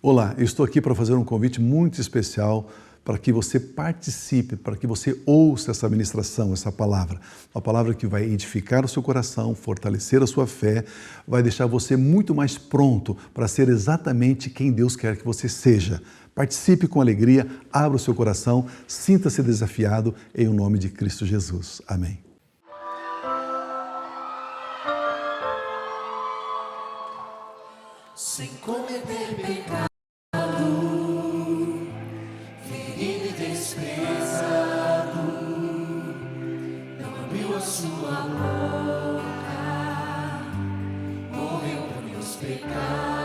Olá, eu estou aqui para fazer um convite muito especial para que você participe, para que você ouça essa ministração, essa palavra. Uma palavra que vai edificar o seu coração, fortalecer a sua fé, vai deixar você muito mais pronto para ser exatamente quem Deus quer que você seja. Participe com alegria, abra o seu coração, sinta-se desafiado em o nome de Cristo Jesus. Amém. Sem cometer pecado, ferido e desprezado, não abriu a sua boca, morreu por meus pecados.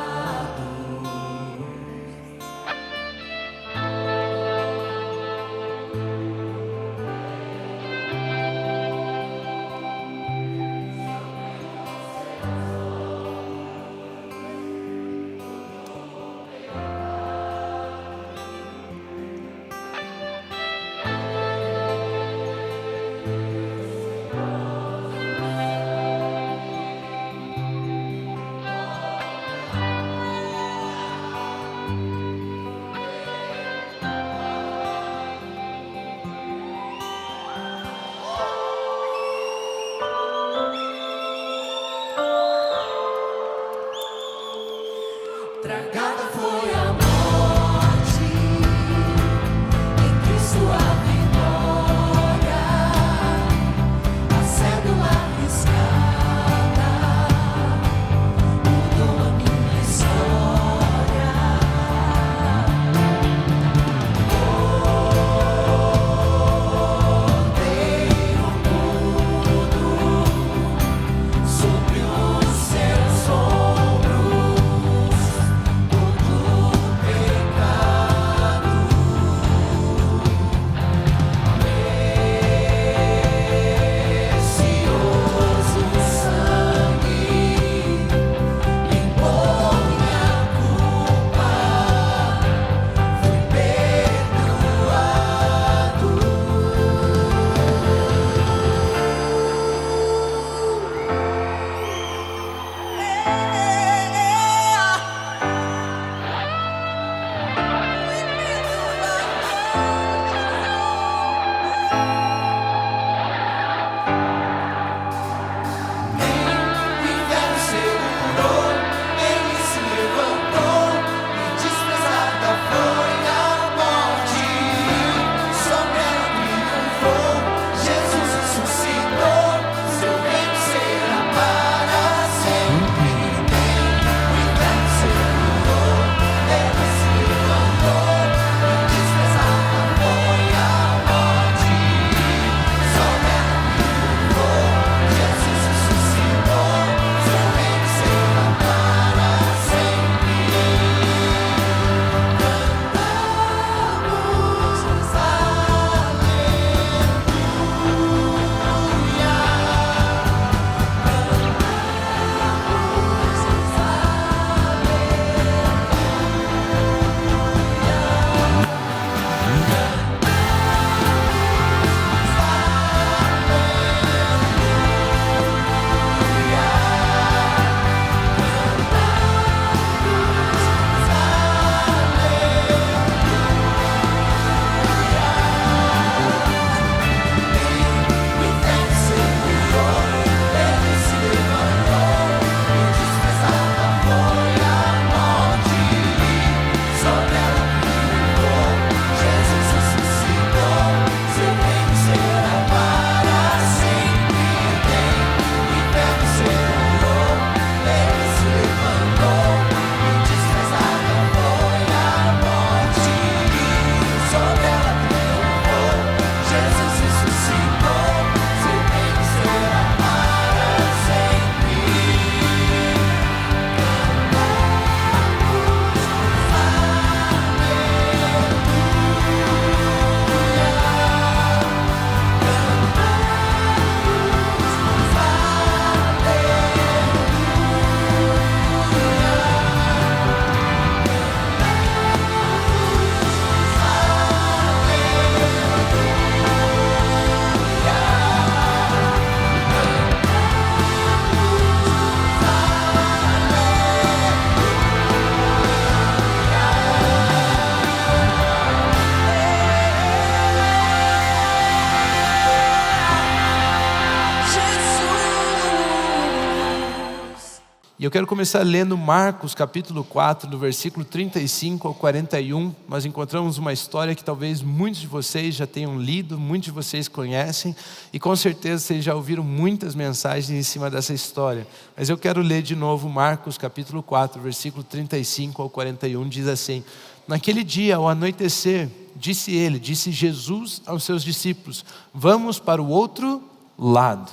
eu quero começar lendo Marcos capítulo 4, do versículo 35 ao 41. Nós encontramos uma história que talvez muitos de vocês já tenham lido, muitos de vocês conhecem, e com certeza vocês já ouviram muitas mensagens em cima dessa história. Mas eu quero ler de novo Marcos capítulo 4, versículo 35 ao 41, diz assim: naquele dia, ao anoitecer, disse Jesus aos seus discípulos: vamos para o outro lado.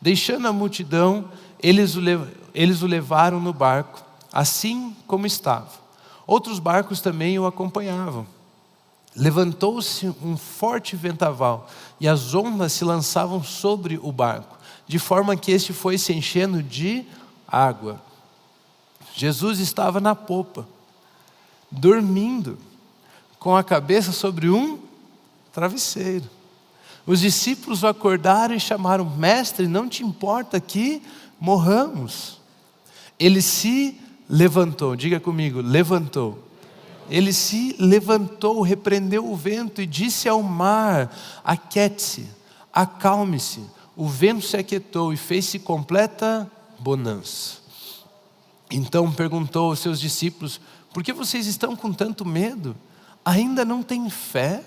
Deixando a multidão, eles o levaram no barco, assim como estava. Outros barcos também o acompanhavam. Levantou-se um forte vendaval, e as ondas se lançavam sobre o barco, de forma que este foi se enchendo de água. Jesus estava na popa, dormindo, com a cabeça sobre um travesseiro. Os discípulos o acordaram e chamaram: mestre, não te importa que morramos? Ele se levantou, diga comigo, levantou. Ele se levantou, repreendeu o vento e disse ao mar: aquiete-se, acalme-se. O vento se aquietou e fez-se completa bonança. Então perguntou aos seus discípulos: por que vocês estão com tanto medo? Ainda não têm fé?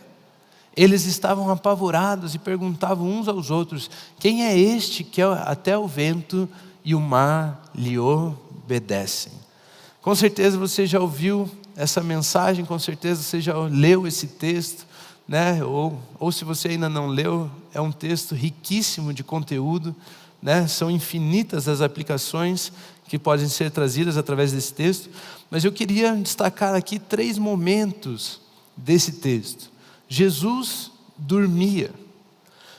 Eles estavam apavorados e perguntavam uns aos outros: quem é este que até o vento e o mar lhe obedecem? Com certeza você já ouviu essa mensagem, com certeza você já leu esse texto, né? Ou se você ainda não leu, é um texto riquíssimo de conteúdo, né? São infinitas as aplicações que podem ser trazidas através desse texto, mas eu queria destacar aqui 3 momentos desse texto. Jesus dormia.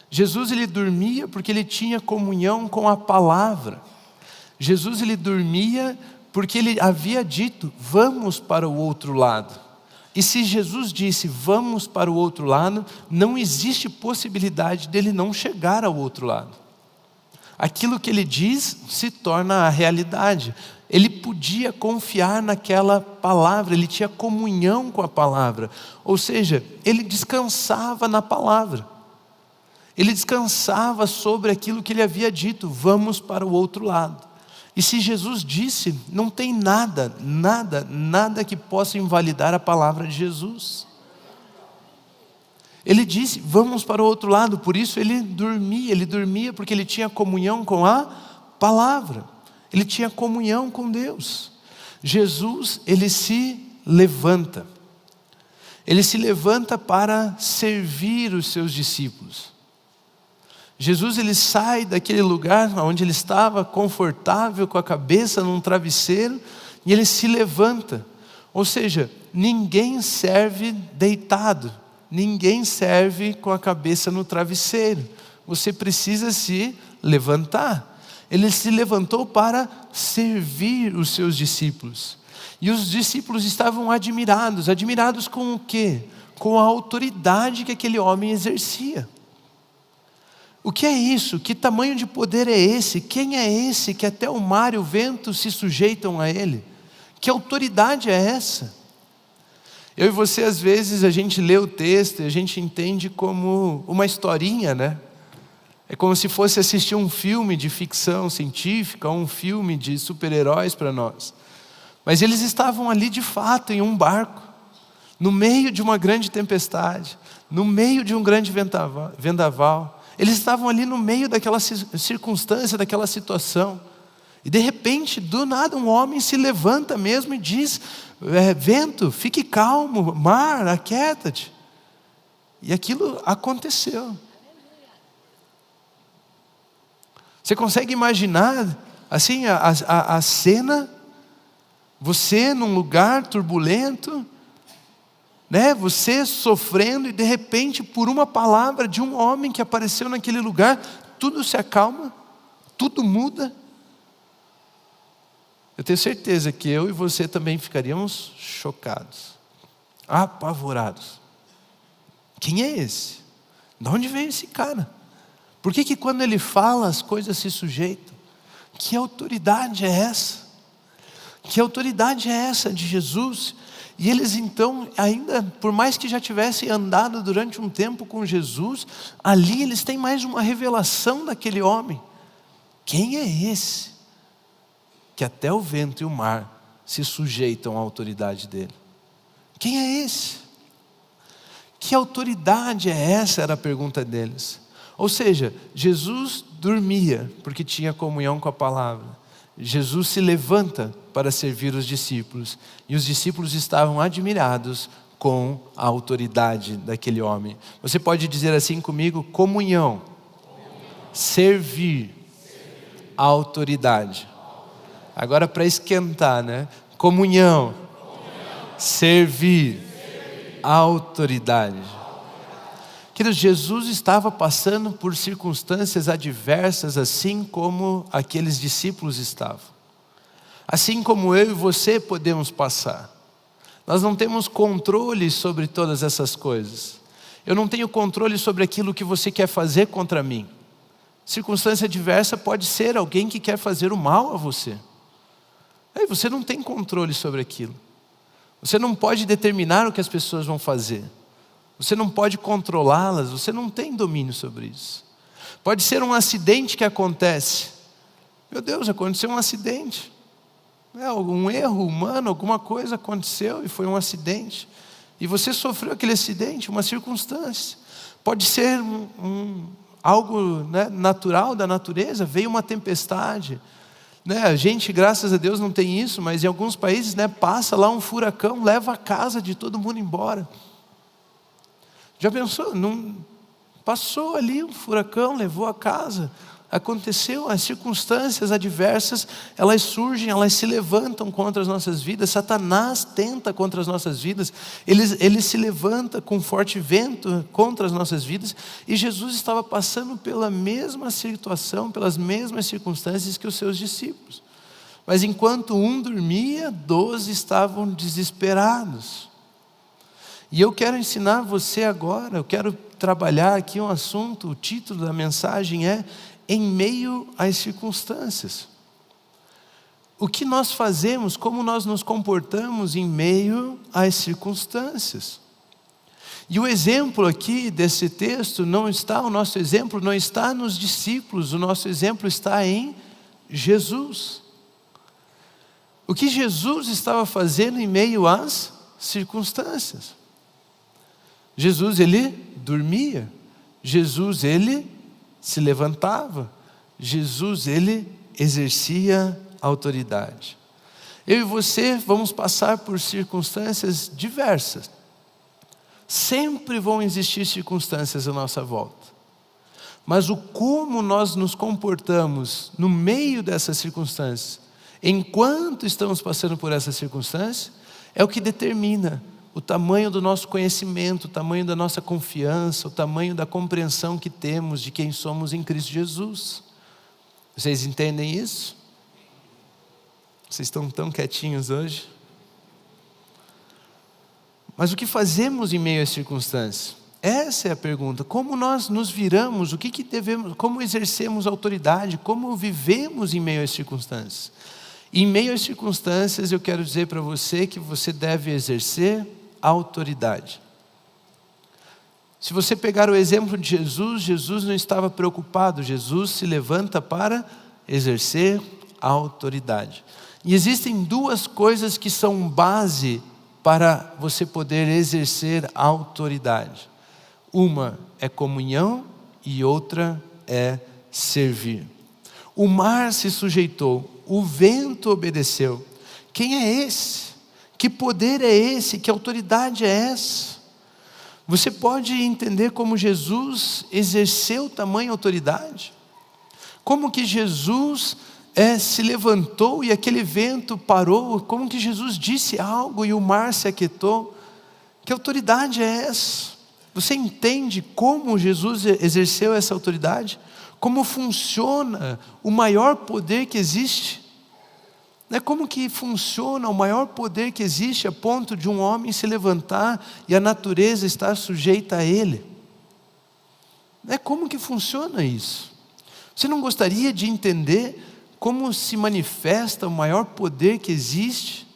Jesus ele dormia porque ele tinha comunhão com a palavra. Jesus ele dormia porque ele havia dito: vamos para o outro lado. E se Jesus disse vamos para o outro lado, não existe possibilidade dele não chegar ao outro lado. Aquilo que ele diz se torna a realidade. Ele podia confiar naquela palavra, ele tinha comunhão com a palavra. Ou seja, ele descansava na palavra. Ele descansava sobre aquilo que ele havia dito: vamos para o outro lado. E se Jesus disse, não tem nada que possa invalidar a palavra de Jesus. Ele disse, vamos para o outro lado. Por isso ele dormia porque ele tinha comunhão com a palavra. Ele tinha comunhão com Deus. Jesus, ele se levanta. Ele se levanta para servir os seus discípulos. Jesus, ele sai daquele lugar onde ele estava confortável, com a cabeça num travesseiro, e ele se levanta. Ou seja, ninguém serve deitado. Ninguém serve com a cabeça no travesseiro. Você precisa se levantar. Ele se levantou para servir os seus discípulos. E os discípulos estavam admirados. Admirados com o quê? Com a autoridade que aquele homem exercia. O que é isso? Que tamanho de poder é esse? Quem é esse que até o mar e o vento se sujeitam a ele? Que autoridade é essa? Eu e você, às vezes, a gente lê o texto e a gente entende como uma historinha, né? É como se fosse assistir um filme de ficção científica, ou um filme de super-heróis para nós. Mas eles estavam ali de fato em um barco, no meio de uma grande tempestade, no meio de um grande vendaval. Eles estavam ali no meio daquela circunstância, daquela situação. E de repente, do nada, um homem se levanta mesmo e diz: vento, fique calmo, mar, aquieta-te. E aquilo aconteceu. Você consegue imaginar assim a cena? Você num lugar turbulento, né? Você sofrendo, e de repente, por uma palavra de um homem que apareceu naquele lugar, tudo se acalma, tudo muda. Eu tenho certeza que eu e você também ficaríamos chocados, apavorados. Quem é esse? De onde veio esse cara? Por que quando ele fala as coisas se sujeitam? Que autoridade é essa? Que autoridade é essa de Jesus? E eles então, ainda por mais que já tivessem andado durante um tempo com Jesus, ali eles têm mais uma revelação daquele homem. Quem é esse? que até o vento e o mar se sujeitam à autoridade dele. Quem é esse? Que autoridade é essa? Era a pergunta deles. Ou seja, Jesus dormia porque tinha comunhão com a palavra. Jesus se levanta para servir os discípulos. E os discípulos estavam admirados com a autoridade daquele homem. Você pode dizer assim comigo: comunhão, servir, autoridade. Agora para esquentar, né? Comunhão, servir, autoridade. Queridos, Jesus estava passando por circunstâncias adversas, assim como aqueles discípulos estavam. Assim como eu e você podemos passar. Nós não temos controle sobre todas essas coisas. Eu não tenho controle sobre aquilo que você quer fazer contra mim. Circunstância adversa pode ser alguém que quer fazer o mal a você. Aí você não tem controle sobre aquilo. Você não pode determinar o que as pessoas vão fazer. Você não pode controlá-las, você não tem domínio sobre isso. Pode ser um acidente que acontece. Meu Deus, aconteceu um acidente. Um erro humano, alguma coisa aconteceu e foi um acidente. E você sofreu aquele acidente, uma circunstância. Pode ser algo, né, natural da natureza, veio uma tempestade. A gente, graças a Deus, não tem isso, mas em alguns países, passa lá um furacão, leva a casa de todo mundo embora. Já pensou? Passou ali um furacão, levou a casa. Aconteceu, as circunstâncias adversas, elas surgem, elas se levantam contra as nossas vidas. Satanás tenta contra as nossas vidas, ele se levanta com forte vento contra as nossas vidas. E Jesus estava passando pela mesma situação, pelas mesmas circunstâncias que os seus discípulos. Mas enquanto um dormia, 12 estavam desesperados. E eu quero ensinar você agora, eu quero trabalhar aqui um assunto, o título da mensagem é em meio às circunstâncias. O que nós fazemos, como nós nos comportamos em meio às circunstâncias. E o exemplo aqui desse texto o nosso exemplo não está nos discípulos, o nosso exemplo está em Jesus. O que Jesus estava fazendo em meio às circunstâncias. Jesus, ele dormia. Jesus, ele se levantava. Jesus, ele exercia autoridade. Eu e você vamos passar por circunstâncias diversas. Sempre vão existir circunstâncias à nossa volta. Mas o como nós nos comportamos no meio dessas circunstâncias, enquanto estamos passando por essas circunstâncias, é o que determina o tamanho do nosso conhecimento, o tamanho da nossa confiança, o tamanho da compreensão que temos de quem somos em Cristo Jesus. Vocês entendem isso? Vocês estão tão quietinhos hoje? Mas o que fazemos em meio às circunstâncias? Essa é a pergunta. Como nós nos viramos? O que devemos? Como exercemos autoridade? Como vivemos em meio às circunstâncias? Em meio às circunstâncias, eu quero dizer para você que você deve exercer autoridade. Se você pegar o exemplo de Jesus, Jesus não estava preocupado, Jesus se levanta para exercer a autoridade. E existem duas coisas que são base para você poder exercer a autoridade. Uma é comunhão e outra é servir. O mar se sujeitou, o vento obedeceu. Quem é esse? Que poder é esse? Que autoridade é essa? Você pode entender como Jesus exerceu tamanha autoridade? Como que Jesus se levantou e aquele vento parou? Como que Jesus disse algo e o mar se aquietou? Que autoridade é essa? Você entende como Jesus exerceu essa autoridade? Como funciona o maior poder que existe? Como que funciona o maior poder que existe a ponto de um homem se levantar e a natureza estar sujeita a ele? Como que funciona isso? Você não gostaria de entender como se manifesta o maior poder que existe?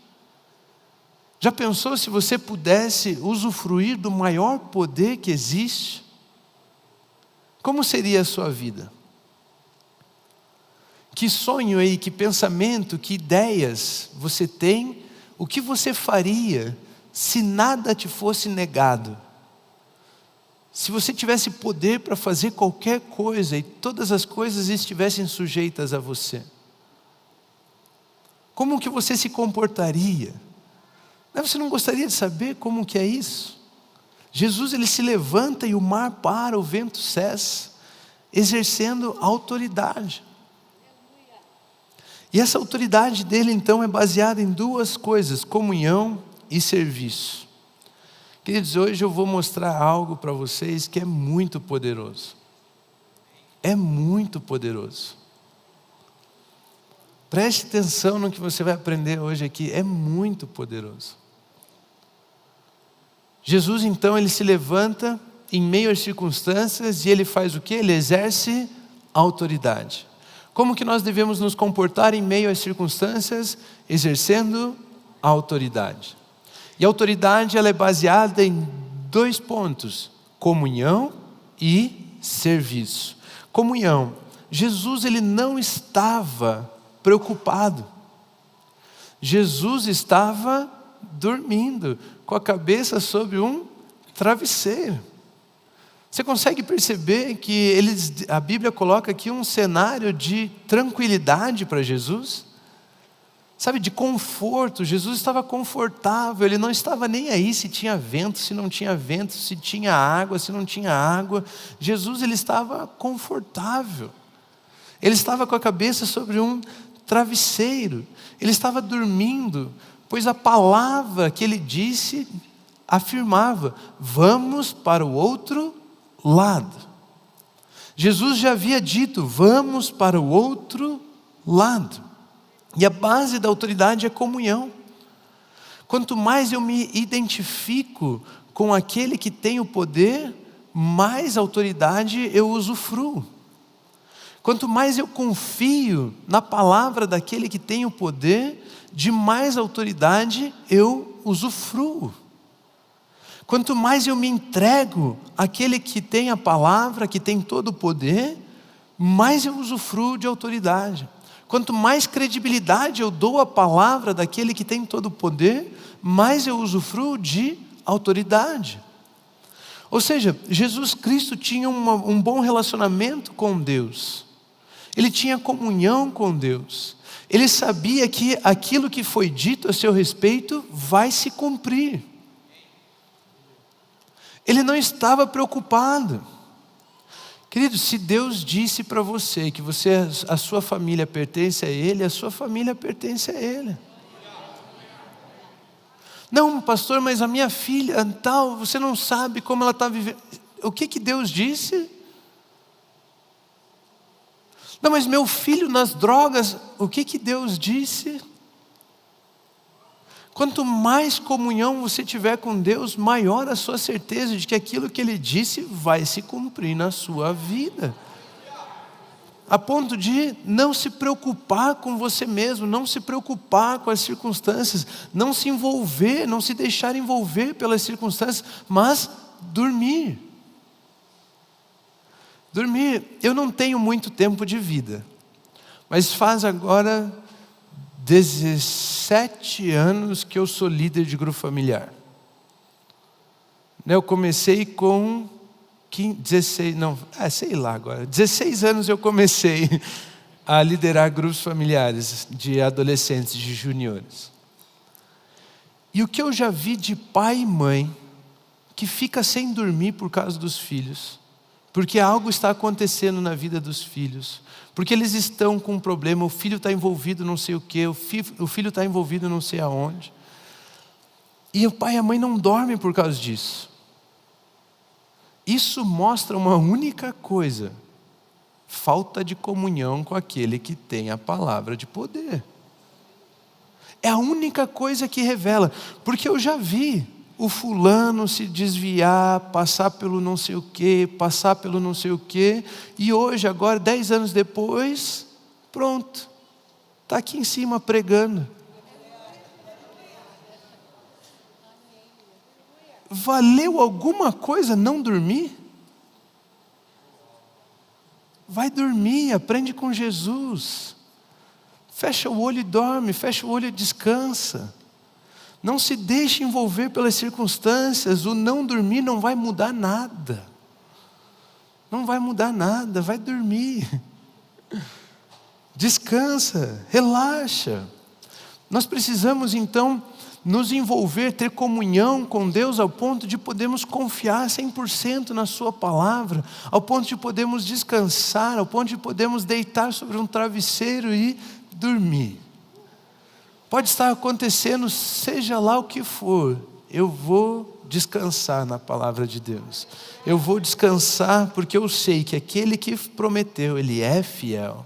Já pensou se você pudesse usufruir do maior poder que existe? Como seria a sua vida? Que sonho aí, que pensamento, que ideias você tem? O que você faria se nada te fosse negado? Se você tivesse poder para fazer qualquer coisa e todas as coisas estivessem sujeitas a você? Como que você se comportaria? Você não gostaria de saber como que é isso? Jesus, ele se levanta e o mar para, o vento cessa, exercendo autoridade. E essa autoridade dele então é baseada em duas coisas: comunhão e serviço. Queridos, hoje eu vou mostrar algo para vocês que é muito poderoso. É muito poderoso. Preste atenção no que você vai aprender hoje aqui, é muito poderoso. Jesus então, ele se levanta em meio às circunstâncias e ele faz o quê? Ele exerce autoridade. Como que nós devemos nos comportar em meio às circunstâncias? Exercendo a autoridade. E a autoridade, ela é baseada em 2 pontos: comunhão e serviço. Comunhão. Jesus, ele não estava preocupado. Jesus estava dormindo, com a cabeça sobre um travesseiro. Você consegue perceber que a Bíblia coloca aqui um cenário de tranquilidade para Jesus? Sabe, de conforto. Jesus estava confortável, ele não estava nem aí se tinha vento, se não tinha vento, se tinha água, se não tinha água. Jesus, ele estava confortável. Ele estava com a cabeça sobre um travesseiro. Ele estava dormindo, pois a palavra que ele disse afirmava: vamos para o outro lado. Jesus já havia dito: vamos para o outro lado. E a base da autoridade é comunhão. Quanto mais eu me identifico com aquele que tem o poder, mais autoridade eu usufruo. Quanto mais eu confio na palavra daquele que tem o poder, de mais autoridade eu usufruo. Quanto mais eu me entrego àquele que tem a palavra, que tem todo o poder, mais eu usufruo de autoridade. Quanto mais credibilidade eu dou à palavra daquele que tem todo o poder, mais eu usufruo de autoridade. Ou seja, Jesus Cristo tinha um bom relacionamento com Deus. Ele tinha comunhão com Deus. Ele sabia que aquilo que foi dito a seu respeito vai se cumprir. Ele não estava preocupado. Querido, se Deus disse para você que a sua família pertence a Ele, a sua família pertence a Ele. Não, pastor, mas a minha filha tal, você não sabe como ela está vivendo. O que Deus disse? Não, mas meu filho nas drogas, o que Deus disse? Quanto mais comunhão você tiver com Deus, maior a sua certeza de que aquilo que Ele disse vai se cumprir na sua vida. A ponto de não se preocupar com você mesmo, não se preocupar com as circunstâncias, não se envolver, não se deixar envolver pelas circunstâncias, mas dormir. Dormir. Eu não tenho muito tempo de vida, mas faz agora 17 anos que eu sou líder de grupo familiar. Eu comecei com 16 anos eu comecei a liderar grupos familiares de adolescentes, de juniores. E o que eu já vi de pai e mãe que fica sem dormir por causa dos filhos, porque algo está acontecendo na vida dos filhos, porque eles estão com um problema, o filho está envolvido não sei o que, o filho está envolvido não sei aonde. E o pai e a mãe não dormem por causa disso. Isso mostra uma única coisa: falta de comunhão com aquele que tem a palavra de poder. É a única coisa que revela, porque eu já vi o fulano se desviar, passar pelo não sei o quê, e hoje, agora, 10 anos depois, pronto, está aqui em cima pregando. Valeu alguma coisa não dormir? Vai dormir, aprende com Jesus. Fecha o olho e dorme, fecha o olho e descansa. Não se deixe envolver pelas circunstâncias. O não dormir não vai mudar nada. Não vai mudar nada, vai dormir. Descansa, relaxa. Nós precisamos então nos envolver, ter comunhão com Deus ao ponto de podermos confiar 100% na sua palavra, ao ponto de podermos descansar, ao ponto de podermos deitar sobre um travesseiro e dormir. Pode estar acontecendo, seja lá o que for, eu vou descansar na palavra de Deus. Eu vou descansar porque eu sei que aquele que prometeu, Ele é fiel.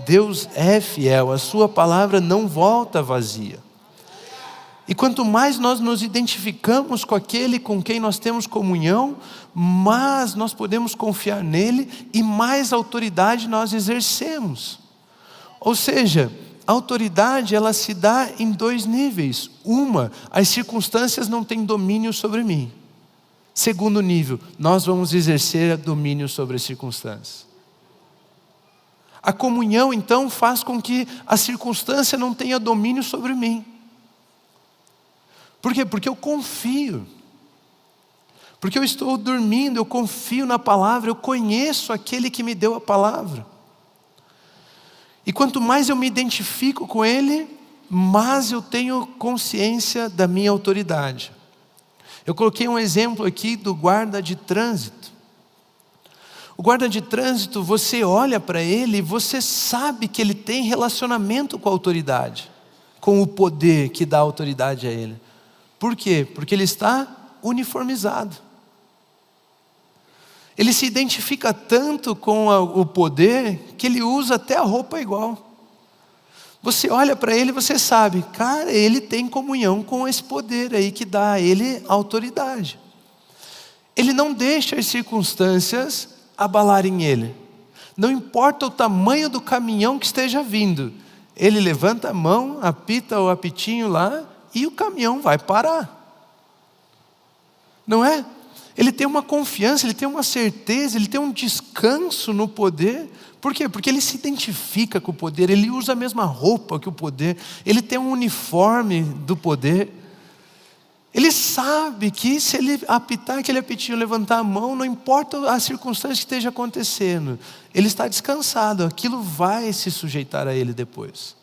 Deus é fiel, a sua palavra não volta vazia. E quanto mais nós nos identificamos com aquele com quem nós temos comunhão, mais nós podemos confiar nele e mais autoridade nós exercemos. Ou seja, a autoridade ela se dá em 2 níveis. As circunstâncias não têm domínio sobre mim. Segundo nível, nós vamos exercer domínio sobre as circunstâncias. A comunhão então faz com que a circunstância não tenha domínio sobre mim. Por quê? Porque eu confio. Porque eu estou dormindo, eu confio na palavra, eu conheço aquele que me deu a palavra. E quanto mais eu me identifico com Ele, mais eu tenho consciência da minha autoridade. Eu coloquei um exemplo aqui do guarda de trânsito. O guarda de trânsito, você olha para ele e você sabe que ele tem relacionamento com a autoridade, com o poder que dá autoridade a ele. Por quê? Porque ele está uniformizado. Ele se identifica tanto com o poder que ele usa até a roupa igual. Você olha para ele e você sabe, cara, ele tem comunhão com esse poder aí que dá a ele autoridade. Ele não deixa as circunstâncias abalarem ele. Não importa o tamanho do caminhão que esteja vindo. Ele levanta a mão, apita o apitinho lá e o caminhão vai parar. Não é? Ele tem uma confiança, ele tem uma certeza, ele tem um descanso no poder. Por quê? Porque ele se identifica com o poder, ele usa a mesma roupa que o poder, ele tem um uniforme do poder. Ele sabe que se ele apitar aquele apitinho, levantar a mão, não importa a circunstância que esteja acontecendo, ele está descansado, aquilo vai se sujeitar a ele depois.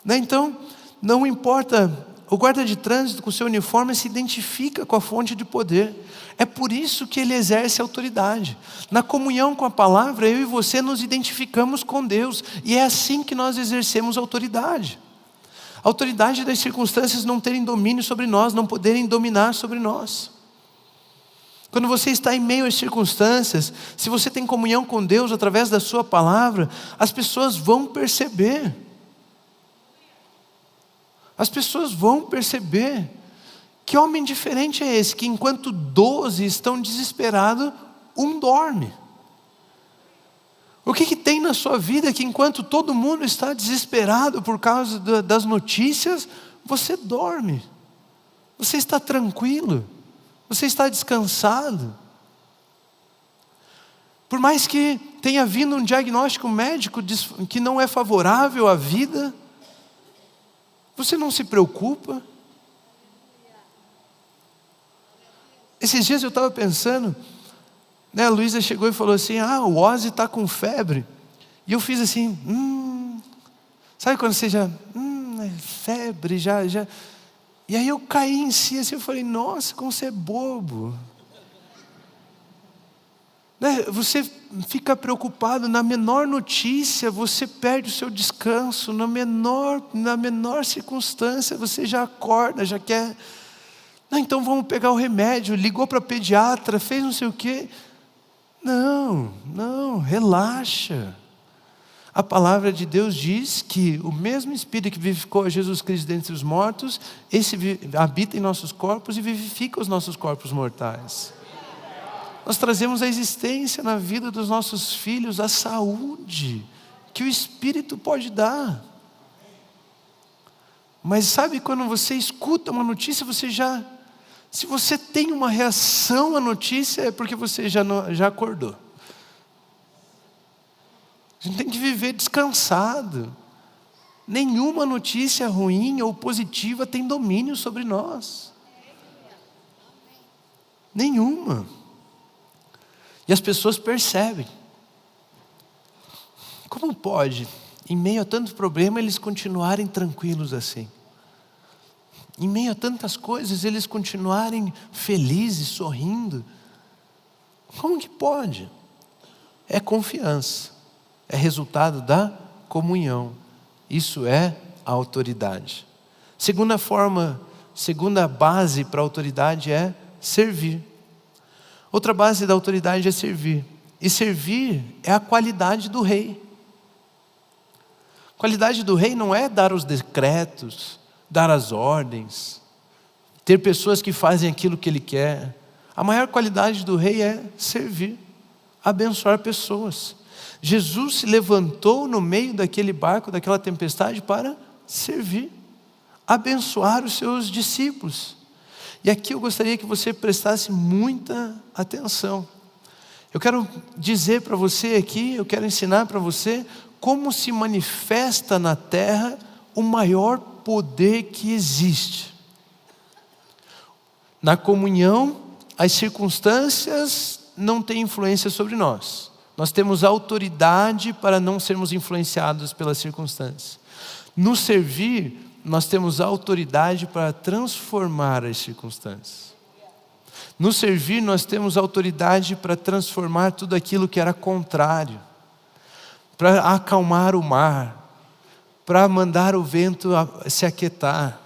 Então, não importa, o guarda de trânsito com o seu uniforme se identifica com a fonte de poder. É por isso que ele exerce autoridade. Na comunhão com a palavra, eu e você nos identificamos com Deus, e é assim que nós exercemos autoridade. A autoridade das circunstâncias não terem domínio sobre nós, não poderem dominar sobre nós. Quando você está em meio às circunstâncias, se você tem comunhão com Deus através da sua palavra, as pessoas vão perceber. As pessoas vão perceber. Que homem diferente é esse, que enquanto 12 estão desesperados, um dorme? O que tem na sua vida que enquanto todo mundo está desesperado por causa das notícias, você dorme? Você está tranquilo? Você está descansado? Por mais que tenha vindo um diagnóstico médico que não é favorável à vida, você não se preocupa? Esses dias eu estava pensando, a Luísa chegou e falou assim, o Ozzy está com febre. E eu fiz assim, sabe quando você já, febre, já. E aí eu caí em si, assim, eu falei, nossa, como você é bobo. Você fica preocupado, na menor notícia, você perde o seu descanso, na menor circunstância, você já acorda, já quer... então vamos pegar o remédio, ligou para a pediatra, fez não sei o quê. Não, relaxa. A palavra de Deus diz que o mesmo Espírito que vivificou a Jesus Cristo dentre os mortos, esse habita em nossos corpos e vivifica os nossos corpos mortais. Nós trazemos a existência na vida dos nossos filhos, a saúde que o Espírito pode dar. Mas sabe quando você escuta uma notícia, se você tem uma reação à notícia, é porque você já acordou. A gente tem que viver descansado. Nenhuma notícia ruim ou positiva tem domínio sobre nós. Nenhuma. E as pessoas percebem. Como pode, em meio a tanto problema, eles continuarem tranquilos assim? Em meio a tantas coisas, eles continuarem felizes, sorrindo? Como que pode? É confiança. É resultado da comunhão. Isso é a autoridade. Segunda base para a autoridade é servir. Outra base da autoridade é servir. E servir é a qualidade do rei. A qualidade do rei não é dar os decretos, dar as ordens, ter pessoas que fazem aquilo que ele quer. A maior qualidade do rei é servir, abençoar pessoas. Jesus se levantou no meio daquele barco, daquela tempestade, para servir, abençoar os seus discípulos. E aqui eu gostaria que você prestasse muita atenção. Eu quero dizer para você aqui, eu quero ensinar para você como se manifesta na terra o maior poder que existe. Na comunhão, as circunstâncias não têm influência sobre nós. Nós temos autoridade para não sermos influenciados pelas circunstâncias. No servir, nós temos autoridade para transformar as circunstâncias. No servir, nós temos autoridade para transformar tudo aquilo que era contrário, para acalmar o mar, para mandar o vento se aquietar.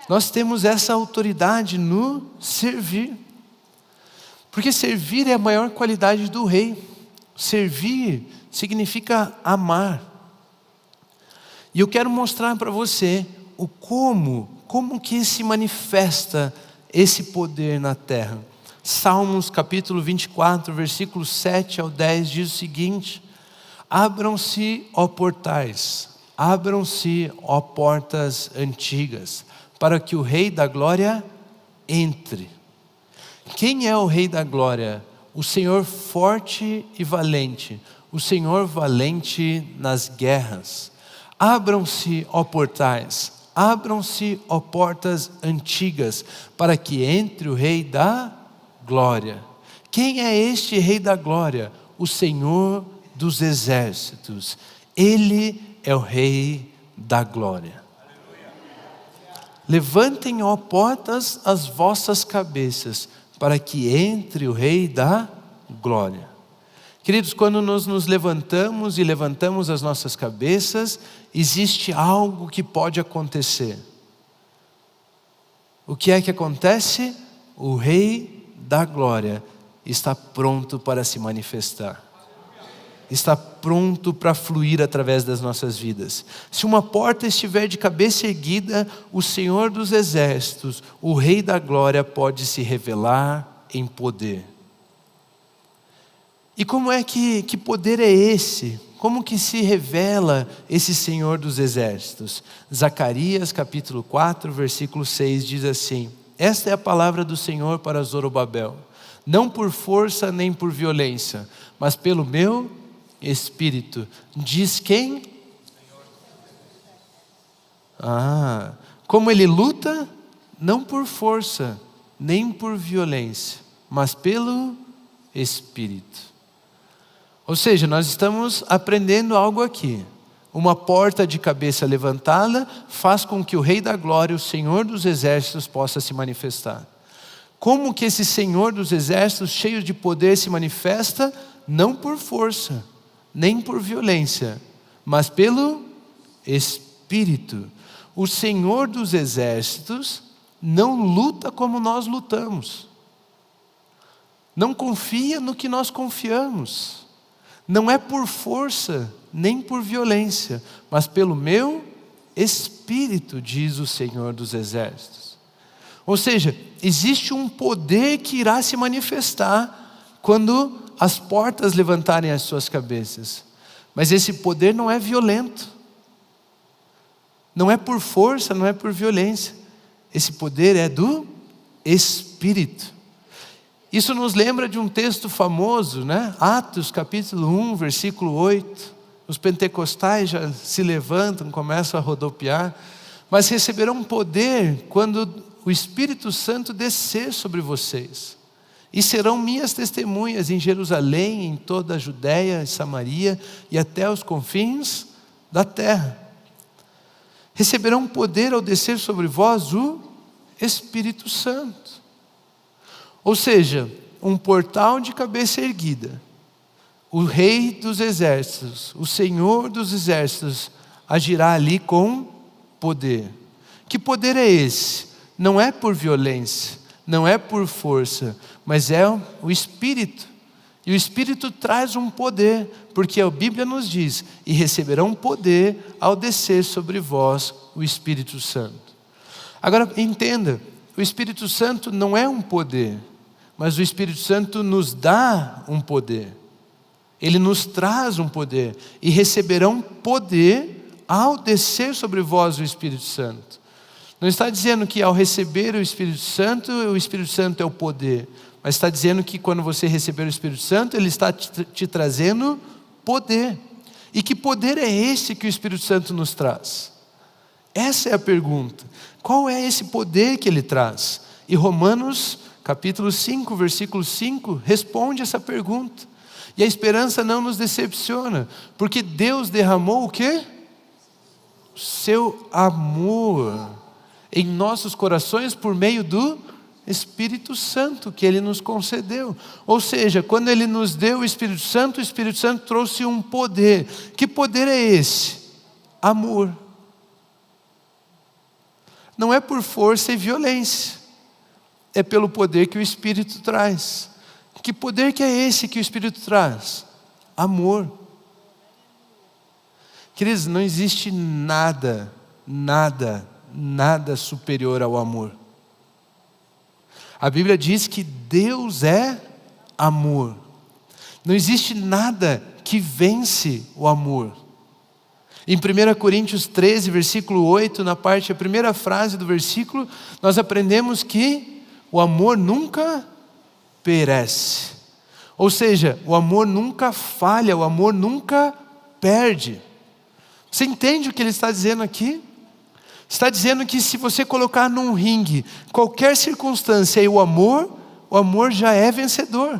Nós temos essa autoridade no servir. Porque servir é a maior qualidade do rei. Servir significa amar. E eu quero mostrar para você como que se manifesta esse poder na terra. Salmos capítulo 24, versículos 7 ao 10 diz o seguinte: abram-se, ó portais, abram-se, ó portas antigas, para que o Rei da Glória entre. Quem é o Rei da Glória? O Senhor forte e valente, o Senhor valente nas guerras. Abram-se, ó portais, abram-se, ó portas antigas, para que entre o Rei da Glória. Quem é este Rei da Glória? O Senhor dos exércitos. Ele é o Rei da Glória. Levantem, ó portas, as vossas cabeças, para que entre o Rei da Glória. Queridos, quando nós nos levantamos e levantamos as nossas cabeças, existe algo que pode acontecer. O que é que acontece? O Rei da Glória está pronto para se manifestar. Está pronto para fluir através das nossas vidas. Se uma porta estiver de cabeça erguida, o Senhor dos exércitos, o Rei da Glória, pode se revelar em poder. E como é que poder é esse? Como que se revela esse Senhor dos exércitos? Zacarias capítulo 4, versículo 6 diz assim: esta é a palavra do Senhor para Zorobabel, não por força nem por violência, mas pelo meu Espírito. Diz quem? Como ele luta, não por força, nem por violência, mas pelo Espírito. Ou seja, nós estamos aprendendo algo aqui. Uma porta de cabeça levantada faz com que o Rei da Glória, o Senhor dos exércitos, possa se manifestar. Como que esse Senhor dos exércitos, cheio de poder, se manifesta? Não por força, nem por violência, mas pelo Espírito. O Senhor dos exércitos não luta como nós lutamos. Não confia no que nós confiamos. Não é por força, nem por violência, mas pelo meu Espírito, diz o Senhor dos exércitos. Ou seja, existe um poder que irá se manifestar quando as portas levantarem as suas cabeças. Mas esse poder não é violento. Não é por força, não é por violência. Esse poder é do Espírito. Isso nos lembra de um texto famoso, né? Atos capítulo 1, versículo 8. Os pentecostais já se levantam, começam a rodopiar, mas receberão poder quando o Espírito Santo descer sobre vocês. E serão minhas testemunhas em Jerusalém, em toda a Judéia e Samaria e até os confins da terra. Receberão poder ao descer sobre vós o Espírito Santo. Ou seja, um portal de cabeça erguida. O Rei dos Exércitos, o Senhor dos Exércitos, agirá ali com poder. Que poder é esse? Não é por violência, não é por força, mas é o Espírito. E o Espírito traz um poder, porque a Bíblia nos diz: e receberão poder ao descer sobre vós o Espírito Santo. Agora entenda, o Espírito Santo não é um poder, mas o Espírito Santo nos dá um poder. Ele nos traz um poder, e receberão poder ao descer sobre vós o Espírito Santo. Não está dizendo que ao receber o Espírito Santo é o poder, mas está dizendo que quando você receber o Espírito Santo, Ele está te trazendo poder. E que poder é esse que o Espírito Santo nos traz? Essa é a pergunta. Qual é esse poder que Ele traz? E Romanos capítulo 5, versículo 5, responde essa pergunta. E a esperança não nos decepciona, porque Deus derramou o quê? O seu amor em nossos corações por meio do Espírito Santo que Ele nos concedeu. Ou seja, quando Ele nos deu o Espírito Santo trouxe um poder. Que poder é esse? Amor. Não é por força e violência, é pelo poder que o Espírito traz. Que poder que é esse que o Espírito traz? Amor. Queridos, não existe nada superior ao amor. A Bíblia diz que Deus é amor. Não existe nada que vence o amor. Em 1 Coríntios 13, versículo 8, a primeira frase do versículo, nós aprendemos que o amor nunca perece. Ou seja, o amor nunca falha, o amor nunca perde. Você entende o que ele está dizendo aqui? Está dizendo que se você colocar num ringue qualquer circunstância e o amor já é vencedor.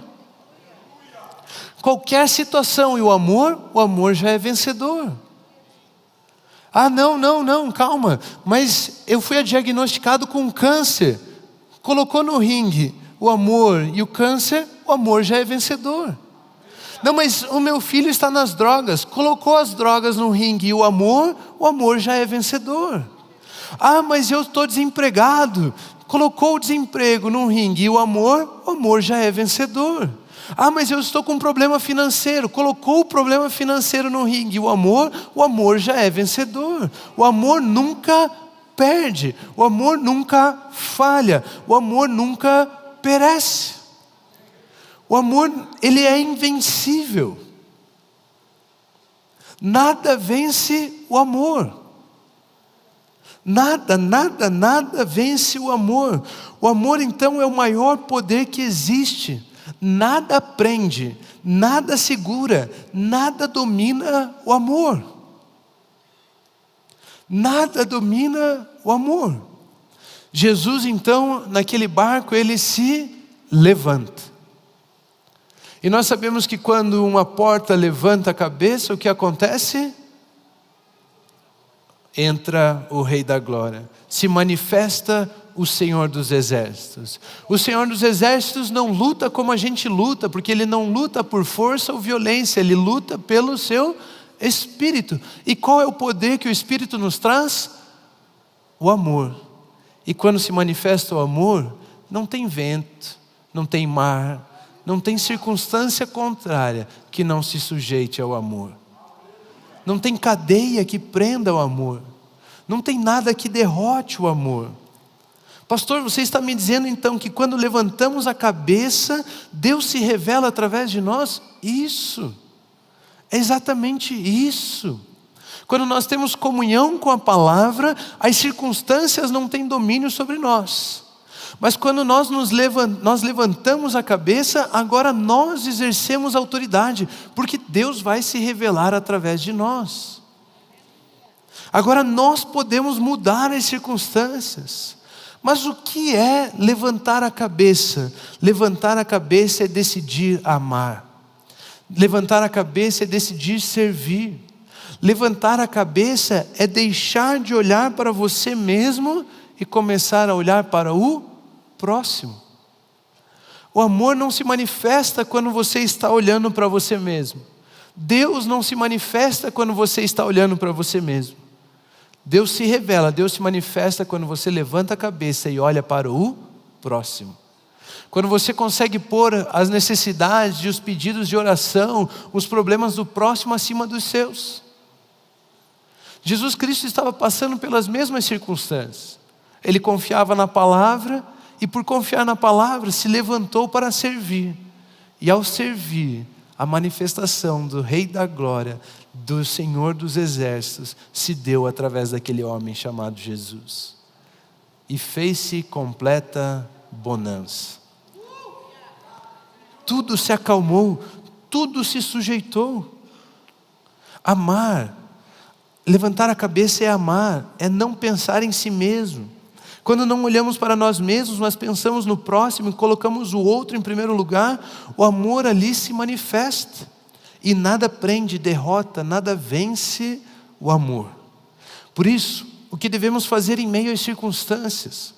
Qualquer situação e o amor já é vencedor. Ah, não, calma, mas eu fui diagnosticado com câncer. Colocou no ringue o amor e o câncer, o amor já é vencedor. Não, mas o meu filho está nas drogas. Colocou as drogas no ringue e o amor já é vencedor. Ah, mas eu estou desempregado. Colocou o desemprego no ringue e o amor já é vencedor. Ah, mas eu estou com um problema financeiro. Colocou o problema financeiro no ringue e o amor já é vencedor. O amor nunca perde, o amor nunca falha, o amor nunca perece. O amor, ele é invencível. Nada vence o amor. Nada vence o amor. O amor, então, é o maior poder que existe. Nada prende, nada segura, nada domina o amor. Nada domina o amor. Jesus, então, naquele barco, ele se levanta. E nós sabemos que quando uma porta levanta a cabeça, o que acontece? Entra o Rei da Glória, se manifesta o Senhor dos Exércitos. O Senhor dos Exércitos não luta como a gente luta, porque Ele não luta por força ou violência, Ele luta pelo seu Espírito. E qual é o poder que o Espírito nos traz? O amor. E quando se manifesta o amor, não tem vento, não tem mar, não tem circunstância contrária que não se sujeite ao amor. Não tem cadeia que prenda o amor. Não tem nada que derrote o amor. Pastor, você está me dizendo então que quando levantamos a cabeça, Deus se revela através de nós? Isso. É exatamente isso. Quando nós temos comunhão com a palavra, as circunstâncias não têm domínio sobre nós. Mas quando nós levantamos a cabeça, agora nós exercemos autoridade, porque Deus vai se revelar através de nós. Agora nós podemos mudar as circunstâncias. Mas o que é levantar a cabeça? Levantar a cabeça é decidir amar. Levantar a cabeça é decidir servir. Levantar a cabeça é deixar de olhar para você mesmo e começar a olhar para o próximo. O amor não se manifesta quando você está olhando para você mesmo. Deus não se manifesta quando você está olhando para você mesmo. Deus se revela, Deus se manifesta quando você levanta a cabeça e olha para o próximo. Quando você consegue pôr as necessidades e os pedidos de oração, os problemas do próximo acima dos seus. Jesus Cristo estava passando pelas mesmas circunstâncias. Ele confiava na palavra e por confiar na palavra se levantou para servir. E ao servir, a manifestação do Rei da Glória, do Senhor dos Exércitos, se deu através daquele homem chamado Jesus. E fez-se completa bonança. Tudo se acalmou, tudo se sujeitou. Amar, levantar a cabeça é amar, é não pensar em si mesmo. Quando não olhamos para nós mesmos, mas pensamos no próximo e colocamos o outro em primeiro lugar, o amor ali se manifesta. E nada prende, derrota, nada vence o amor. Por isso, o que devemos fazer em meio às circunstâncias?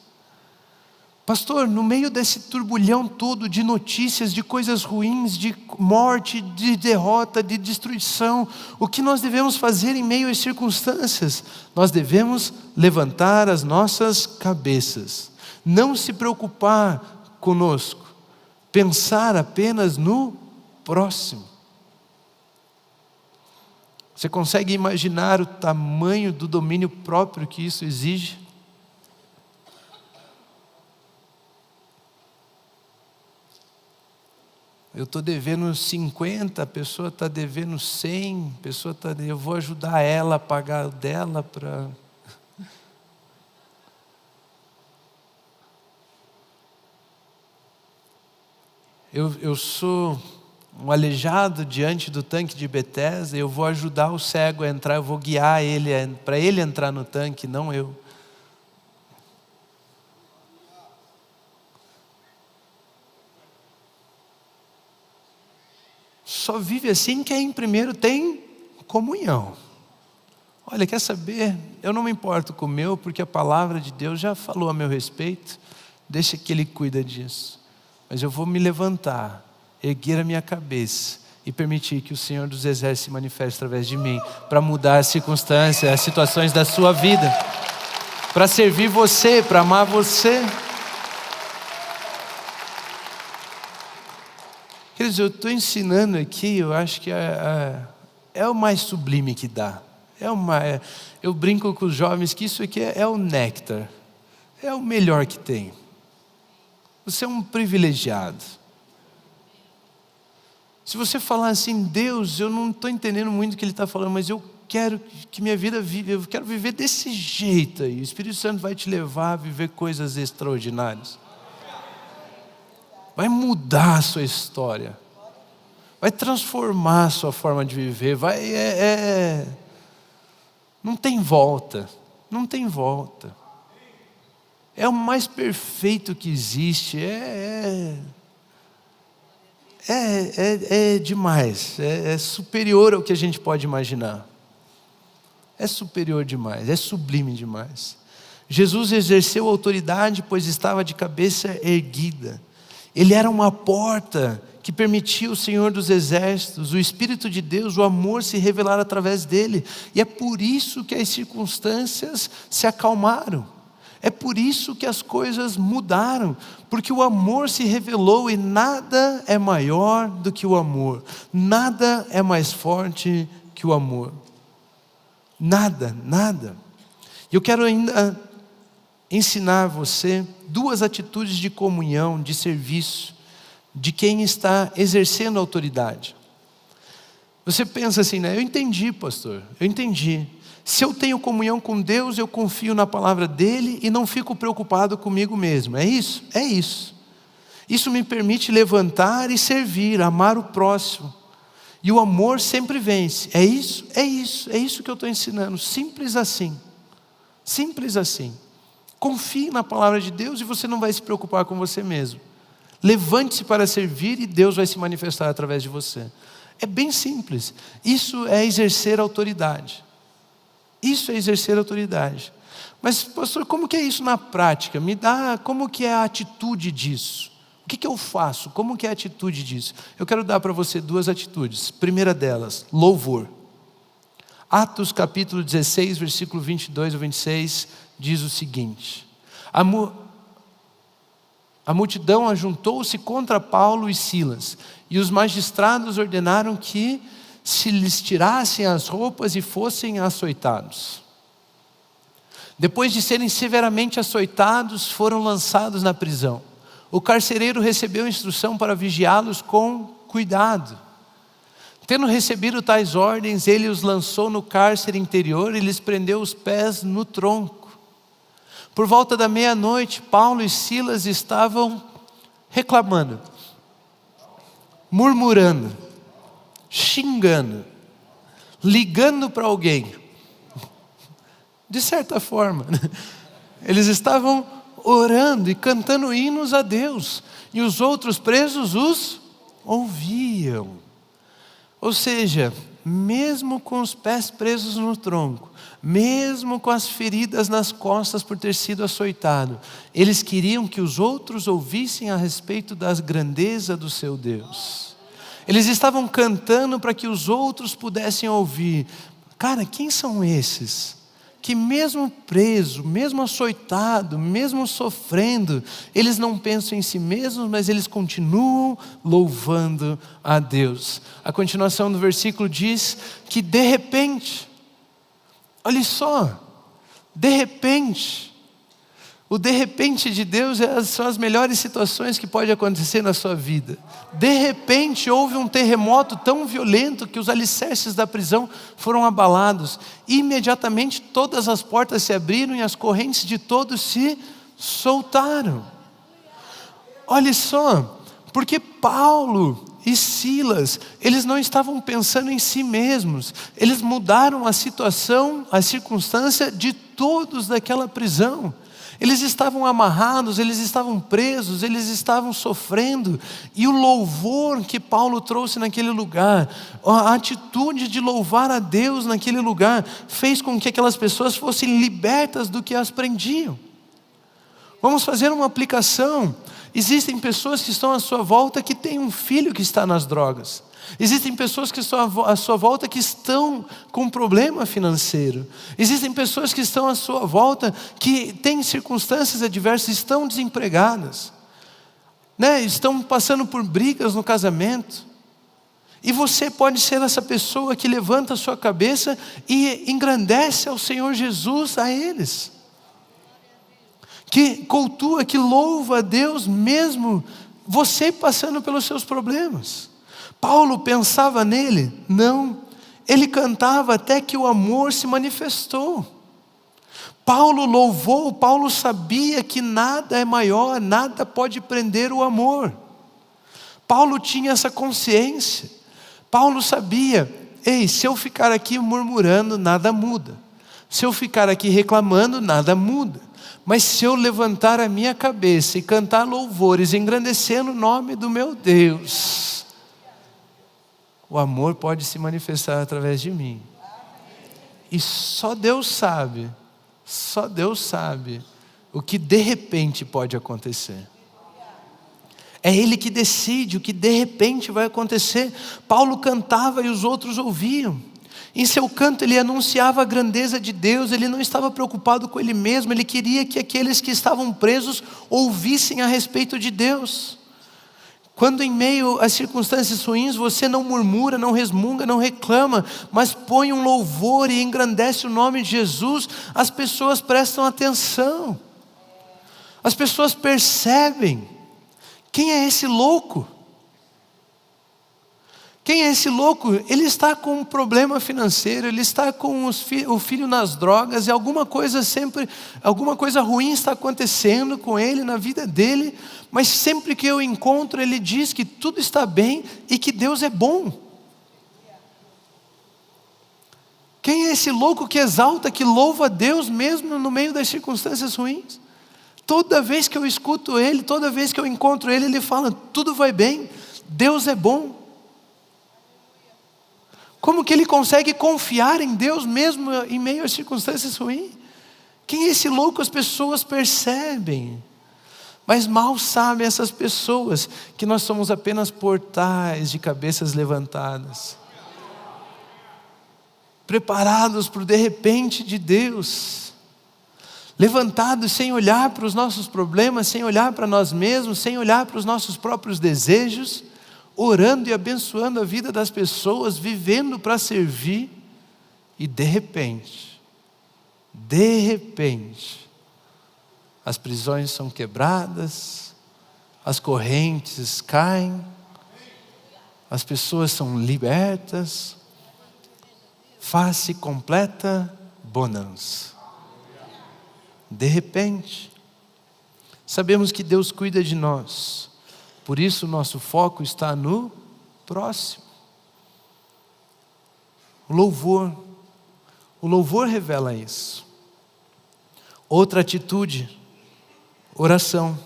Pastor, no meio desse turbulhão todo de notícias, de coisas ruins, de morte, de derrota, de destruição, o que nós devemos fazer em meio às circunstâncias? Nós devemos levantar as nossas cabeças, não se preocupar conosco, pensar apenas no próximo. Você consegue imaginar o tamanho do domínio próprio que isso exige? Eu estou devendo 50, a pessoa está devendo 100, a pessoa está, eu vou ajudar ela a pagar o dela para... Eu sou um aleijado diante do tanque de Betesda, eu vou ajudar o cego a entrar, eu vou guiar ele para ele entrar no tanque, não eu. Só vive assim quem primeiro tem comunhão. Olha, quer saber? Eu não me importo com o meu, porque a palavra de Deus já falou a meu respeito. Deixa que Ele cuida disso. Mas eu vou me levantar, erguer a minha cabeça e permitir que o Senhor dos Exércitos se manifeste através de mim, para mudar as circunstâncias, as situações da sua vida, para servir você, para amar você. Queridos, eu estou ensinando aqui, eu acho que é o mais sublime que dá. Eu brinco com os jovens que isso aqui é o néctar, é o melhor que tem. Você é um privilegiado. Se você falar assim, Deus, eu não estou entendendo muito o que Ele está falando, mas eu quero que minha vida vive, eu quero viver desse jeito aí. O Espírito Santo vai te levar a viver coisas extraordinárias. Vai mudar a sua história, vai transformar a sua forma de viver, não tem volta, não tem volta. É o mais perfeito que existe, é demais, é superior ao que a gente pode imaginar. É superior demais, é sublime demais. Jesus exerceu autoridade, pois estava de cabeça erguida. Ele era uma porta que permitia o Senhor dos Exércitos, o Espírito de Deus, o amor se revelar através dele. E é por isso que as circunstâncias se acalmaram. É por isso que as coisas mudaram. Porque o amor se revelou e nada é maior do que o amor. Nada é mais forte que o amor. Nada, nada. Eu quero ainda ensinar você 2 atitudes de comunhão, de serviço, de quem está exercendo autoridade. Você pensa assim, né? Eu entendi, pastor, eu entendi. Se eu tenho comunhão com Deus, eu confio na palavra dele e não fico preocupado comigo mesmo. É isso? É isso. Isso me permite levantar e servir, amar o próximo. E o amor sempre vence. É isso? É isso. É isso que eu estou ensinando. Simples assim. Simples assim. Confie na palavra de Deus e você não vai se preocupar com você mesmo. Levante-se para servir e Deus vai se manifestar através de você. É bem simples. Isso é exercer autoridade. Isso é exercer autoridade. Mas, pastor, como que é isso na prática? Me dá, como que é a atitude disso? O que eu faço? Como que é a atitude disso? Eu quero dar para você 2 atitudes. Primeira delas, louvor. Atos capítulo 16, versículo 22 ao 26, diz o seguinte: a multidão ajuntou-se contra Paulo e Silas, e os magistrados ordenaram que se lhes tirassem as roupas e fossem açoitados. Depois de serem severamente açoitados, foram lançados na prisão. O carcereiro recebeu instrução para vigiá-los com cuidado. Tendo recebido tais ordens, ele os lançou no cárcere interior e lhes prendeu os pés no tronco. Por volta da meia-noite, Paulo e Silas estavam reclamando, murmurando, xingando, ligando para alguém. De certa forma, eles estavam orando e cantando hinos a Deus, e os outros presos os ouviam. Ou seja, mesmo com os pés presos no tronco, mesmo com as feridas nas costas por ter sido açoitado, eles queriam que os outros ouvissem a respeito das grandezas do seu Deus. Eles estavam cantando para que os outros pudessem ouvir. Cara, quem são esses? Que mesmo preso, mesmo açoitado, mesmo sofrendo, eles não pensam em si mesmos, mas eles continuam louvando a Deus. A continuação do versículo diz que de repente, olha só, de repente, o de repente de Deus são as melhores situações que pode acontecer na sua vida. De repente houve um terremoto tão violento que os alicerces da prisão foram abalados. Imediatamente todas as portas se abriram e as correntes de todos se soltaram. Olha só, porque Paulo e Silas, eles não estavam pensando em si mesmos. Eles mudaram a situação, a circunstância de todos daquela prisão. Eles estavam amarrados, eles estavam presos, eles estavam sofrendo. E o louvor que Paulo trouxe naquele lugar, a atitude de louvar a Deus naquele lugar, fez com que aquelas pessoas fossem libertas do que as prendiam. Vamos fazer uma aplicação. Existem pessoas que estão à sua volta que têm um filho que está nas drogas. Existem pessoas que estão à sua volta que estão com problema financeiro. Existem pessoas que estão à sua volta que têm circunstâncias adversas, estão desempregadas, estão passando por brigas no casamento. E você pode ser essa pessoa que levanta a sua cabeça e engrandece ao Senhor Jesus a eles. Que cultua, que louva a Deus mesmo você passando pelos seus problemas. Paulo pensava nele? Não. Ele cantava até que o amor se manifestou. Paulo louvou, Paulo sabia que nada é maior, nada pode prender o amor. Paulo tinha essa consciência. Paulo sabia, se eu ficar aqui murmurando, nada muda. Se eu ficar aqui reclamando, nada muda. Mas se eu levantar a minha cabeça e cantar louvores, engrandecendo o nome do meu Deus, o amor pode se manifestar através de mim. E só Deus sabe o que de repente pode acontecer. É Ele que decide o que de repente vai acontecer. Paulo cantava e os outros ouviam. Em seu canto ele anunciava a grandeza de Deus, ele não estava preocupado com ele mesmo, ele queria que aqueles que estavam presos ouvissem a respeito de Deus. Quando em meio às circunstâncias ruins você não murmura, não resmunga, não reclama, mas põe um louvor e engrandece o nome de Jesus, as pessoas prestam atenção. As pessoas percebem. Quem é esse louco? Quem é esse louco? Ele está com um problema financeiro, ele está com o filho nas drogas, e alguma coisa ruim está acontecendo com ele, na vida dele, mas sempre que eu encontro, ele diz que tudo está bem e que Deus é bom. Quem é esse louco que exalta, que louva a Deus mesmo no meio das circunstâncias ruins? Toda vez que eu escuto ele, toda vez que eu encontro ele, ele fala, tudo vai bem, Deus é bom. Como que ele consegue confiar em Deus mesmo em meio às circunstâncias ruins? Quem é esse louco? As pessoas percebem, mas mal sabem essas pessoas que nós somos apenas portais de cabeças levantadas, preparados para o de repente de Deus, levantados sem olhar para os nossos problemas, sem olhar para nós mesmos, sem olhar para os nossos próprios desejos, orando e abençoando a vida das pessoas, vivendo para servir, e de repente, as prisões são quebradas, as correntes caem, as pessoas são libertas, face completa bonança. De repente, sabemos que Deus cuida de nós, por isso nosso foco está no próximo. O louvor revela isso. Outra atitude, oração.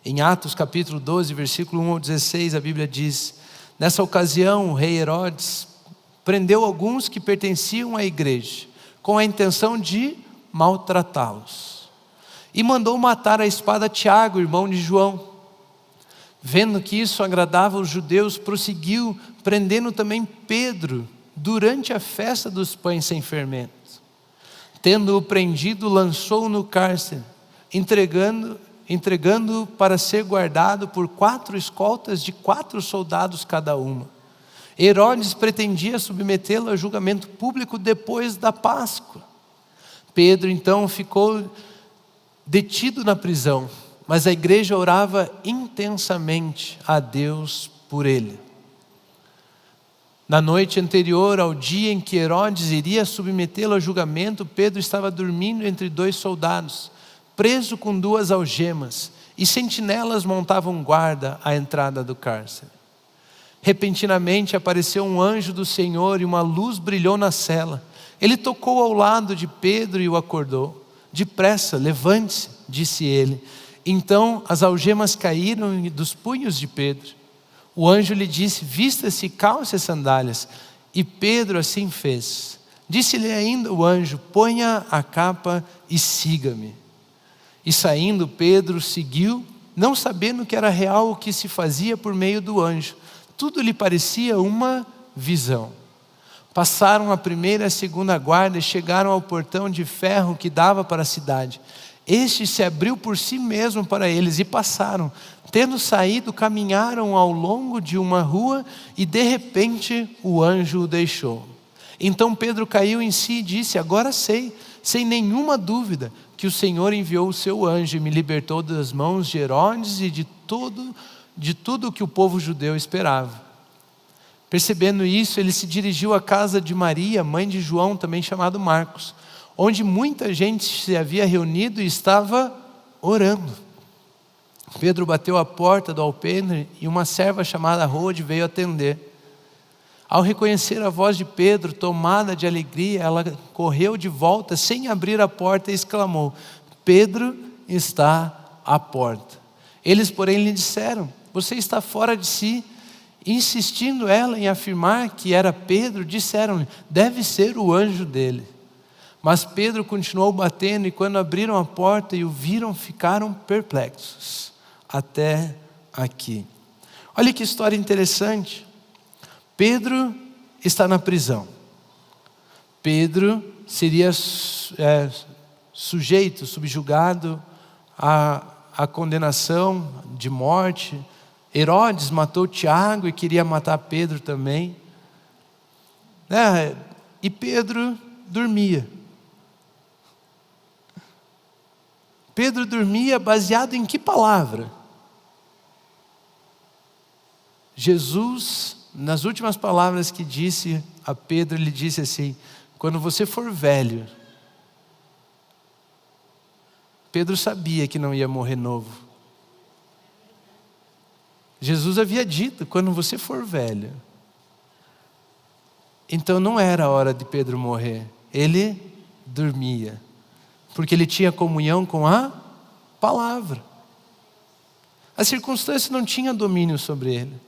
Em Atos capítulo 12, versículo 1 ao 16, a Bíblia diz: nessa ocasião o rei Herodes prendeu alguns que pertenciam à igreja, com a intenção de maltratá-los, e mandou matar à espada Tiago, irmão de João. Vendo que isso agradava os judeus, prosseguiu, prendendo também Pedro, durante a festa dos pães sem fermento. Tendo-o prendido, lançou-o no cárcere, entregando-o para ser guardado por 4 escoltas de 4 soldados cada uma. Herodes pretendia submetê-lo a julgamento público depois da Páscoa. Pedro então ficou detido na prisão, mas a igreja orava intensamente a Deus por ele. Na noite anterior ao dia em que Herodes iria submetê-lo a julgamento, Pedro estava dormindo entre 2 soldados, preso com 2 algemas, e sentinelas montavam guarda à entrada do cárcere. Repentinamente apareceu um anjo do Senhor e uma luz brilhou na cela. Ele tocou ao lado de Pedro e o acordou. Depressa, levante-se, disse ele. Então as algemas caíram dos punhos de Pedro. O anjo lhe disse: vista-se e calce as sandálias. E Pedro assim fez. Disse-lhe ainda o anjo: ponha a capa e siga-me. E saindo Pedro seguiu, não sabendo que era real o que se fazia por meio do anjo. Tudo lhe parecia uma visão. Passaram a primeira e a segunda guarda e chegaram ao portão de ferro que dava para a cidade. Este se abriu por si mesmo para eles e passaram. Tendo saído, caminharam ao longo de uma rua e de repente o anjo o deixou. Então Pedro caiu em si e disse: agora sei, sem nenhuma dúvida, que o Senhor enviou o seu anjo e me libertou das mãos de Herodes e de tudo o que o povo judeu esperava. Percebendo isso, ele se dirigiu à casa de Maria, mãe de João, também chamado Marcos, onde muita gente se havia reunido e estava orando. Pedro bateu à porta do alpendre e uma serva chamada Rode veio atender. Ao reconhecer a voz de Pedro, tomada de alegria, ela correu de volta sem abrir a porta e exclamou: Pedro está à porta. Eles, porém, lhe disseram: você está fora de si. Insistindo ela em afirmar que era Pedro, disseram-lhe: deve ser o anjo dele. Mas Pedro continuou batendo, e quando abriram a porta e o viram, ficaram perplexos. Até aqui. Olha que história interessante. Pedro está na prisão. Pedro seria sujeito, subjugado à condenação de morte. Herodes matou Tiago e queria matar Pedro também. E Pedro dormia. Pedro dormia baseado em que palavra? Jesus nas últimas palavras que disse a Pedro, ele disse assim: quando você for velho. Pedro sabia que não ia morrer novo. Jesus havia dito: quando você for velho. Então não era a hora de Pedro morrer. Ele dormia, porque ele tinha comunhão com a palavra. A circunstância não tinha domínio sobre ele.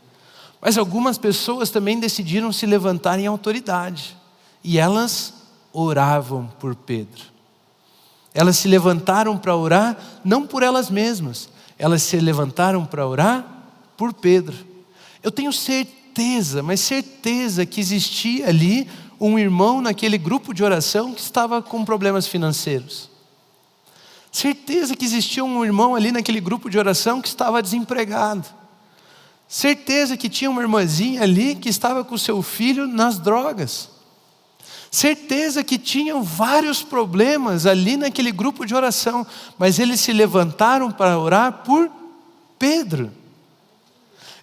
Mas algumas pessoas também decidiram se levantar em autoridade. E elas oravam por Pedro. Elas se levantaram para orar, não por elas mesmas. Elas se levantaram para orar por Pedro. Eu tenho certeza, mas certeza que existia ali um irmão naquele grupo de oração que estava com problemas financeiros. Certeza que existia um irmão ali naquele grupo de oração que estava desempregado. Certeza que tinha uma irmãzinha ali que estava com seu filho nas drogas. Certeza que tinham vários problemas ali naquele grupo de oração, mas eles se levantaram para orar por Pedro.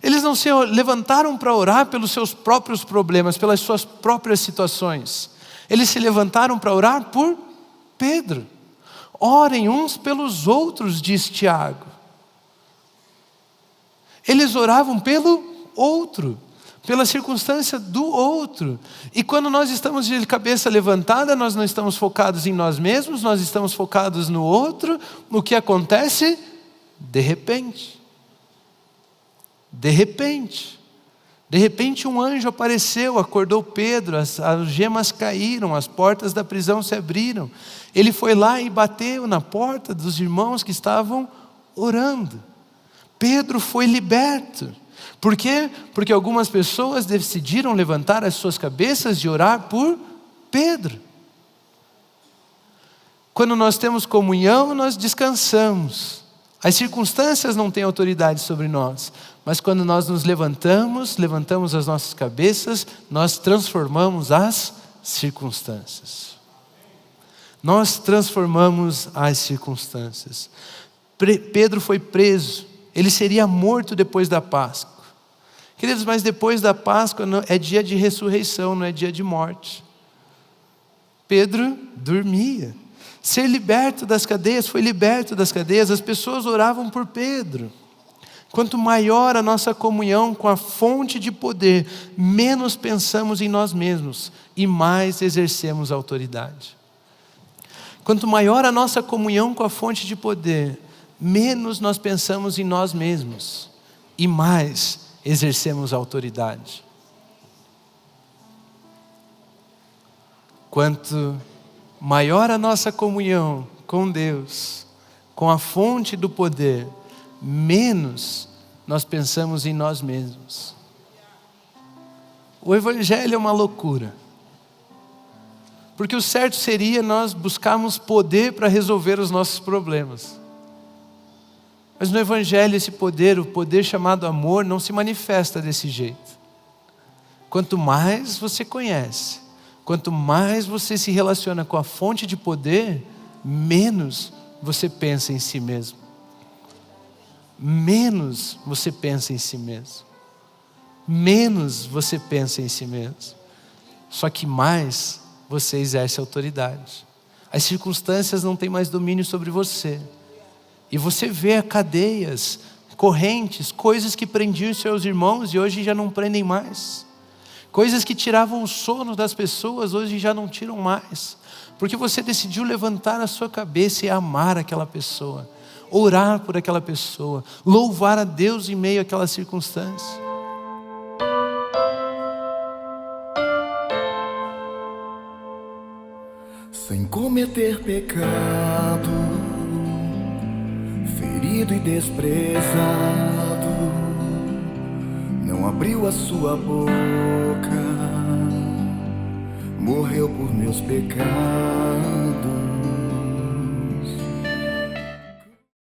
Eles não se levantaram para orar pelos seus próprios problemas, pelas suas próprias situações. Eles se levantaram para orar por Pedro. Orem uns pelos outros, diz Tiago. Eles oravam pelo outro, pela circunstância do outro. E quando nós estamos de cabeça levantada, nós não estamos focados em nós mesmos, nós estamos focados no outro. O que acontece? De repente, um anjo apareceu, acordou Pedro, as algemas caíram, as portas da prisão se abriram. Ele foi lá e bateu na porta dos irmãos que estavam orando. Pedro foi liberto. Por quê? Porque algumas pessoas decidiram levantar as suas cabeças e orar por Pedro. Quando nós temos comunhão, nós descansamos. As circunstâncias não têm autoridade sobre nós. Mas quando nós nos levantamos as nossas cabeças, nós transformamos as circunstâncias. Nós transformamos as circunstâncias. Pedro foi preso. Ele seria morto depois da Páscoa. Queridos, mas depois da Páscoa é dia de ressurreição, não é dia de morte. Pedro dormia. Ser liberto das cadeias, foi liberto das cadeias. As pessoas oravam por Pedro. Quanto maior a nossa comunhão com a fonte de poder, menos pensamos em nós mesmos e mais exercemos autoridade. Quanto maior a nossa comunhão com a fonte de poder, menos nós pensamos em nós mesmos e mais exercemos autoridade. Quanto maior a nossa comunhão com Deus, com a fonte do poder, menos nós pensamos em nós mesmos. O Evangelho é uma loucura. Porque o certo seria nós buscarmos poder para resolver os nossos problemas. Mas no Evangelho esse poder, o poder chamado amor, não se manifesta desse jeito. Quanto mais você conhece, quanto mais você se relaciona com a fonte de poder, menos você pensa em si mesmo. Menos você pensa em si mesmo. Menos você pensa em si mesmo. Só que mais você exerce autoridade. As circunstâncias não têm mais domínio sobre você. E você vê cadeias, correntes, coisas que prendiam seus irmãos e hoje já não prendem mais. Coisas que tiravam o sono das pessoas, hoje já não tiram mais. Porque você decidiu levantar a sua cabeça e amar aquela pessoa. Orar por aquela pessoa. Louvar a Deus em meio àquela circunstância. Sem cometer pecado, ferido e desprezado, não abriu a sua boca, morreu por meus pecados.